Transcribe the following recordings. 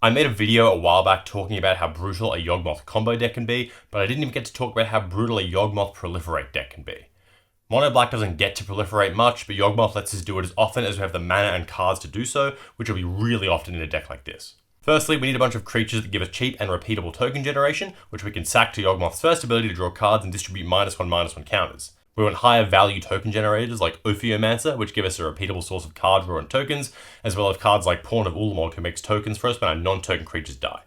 I made a video a while back talking about how brutal a Yawgmoth combo deck can be, but I didn't even get to talk about how brutal a Yawgmoth proliferate deck can be. Mono Black doesn't get to proliferate much, but Yawgmoth lets us do it as often as we have the mana and cards to do so, which will be really often in a deck like this. Firstly, we need a bunch of creatures that give us cheap and repeatable token generation, which we can sack to Yawgmoth's first ability to draw cards and distribute -1/-1 counters. We want higher value token generators like Ophiomancer, which give us a repeatable source of card draw and tokens, as well as cards like Pawn of Ulamog, who makes tokens for us when our non-token creatures die.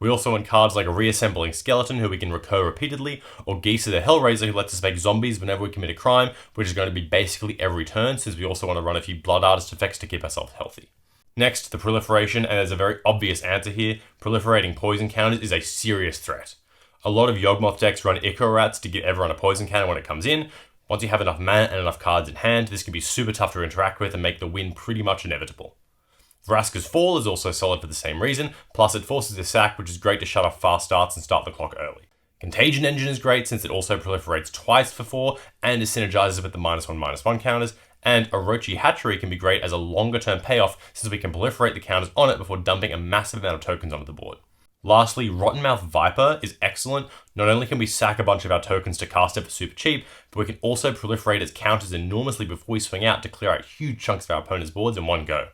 We also want cards like a Reassembling Skeleton, who we can recur repeatedly, or Geisa the Hellraiser, who lets us make zombies whenever we commit a crime, which is going to be basically every turn, since we also want to run a few Blood Artist effects to keep ourselves healthy. Next, the proliferation, and there's a very obvious answer here. Proliferating poison counters is a serious threat. A lot of Yawgmoth decks run Ichor Rats to give everyone a poison counter when it comes in. Once you have enough mana and enough cards in hand, this can be super tough to interact with and make the win pretty much inevitable. Vraska's Fall is also solid for the same reason, plus it forces a sack, which is great to shut off fast starts and start the clock early. Contagion Engine is great since it also proliferates twice for 4 and it synergizes with the -1/-1 counters, and Orochi Hatchery can be great as a longer term payoff since we can proliferate the counters on it before dumping a massive amount of tokens onto the board. Lastly, Rottenmouth Viper is excellent. Not only can we sack a bunch of our tokens to cast it for super cheap, but we can also proliferate its counters enormously before we swing out to clear out huge chunks of our opponent's boards in one go.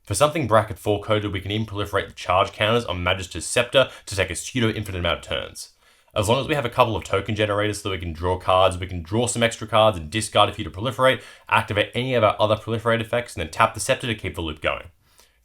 For something bracket 4 coded, we can even proliferate the charge counters on Magister's Scepter to take a pseudo-infinite amount of turns. As long as we have a couple of token generators so we can draw cards, we can draw some extra cards and discard a few to proliferate, activate any of our other proliferate effects, and then tap the Scepter to keep the loop going.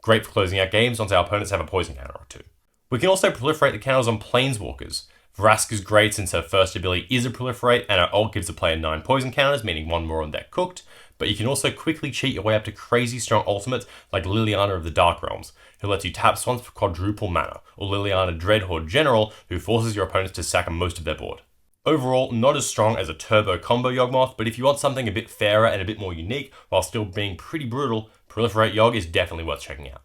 Great for closing out games once our opponents have a poison counter or two. We can also proliferate the counters on Planeswalkers. Vraska's great since her first ability is a proliferate, and her ult gives the player 9 poison counters, meaning 1 more on deck cooked, but you can also quickly cheat your way up to crazy strong ultimates like Liliana of the Dark Realms, who lets you tap swans for quadruple mana, or Liliana Dreadhorde General, who forces your opponents to sack most of their board. Overall, not as strong as a turbo combo Yawgmoth, but if you want something a bit fairer and a bit more unique while still being pretty brutal, Proliferate Yogg is definitely worth checking out.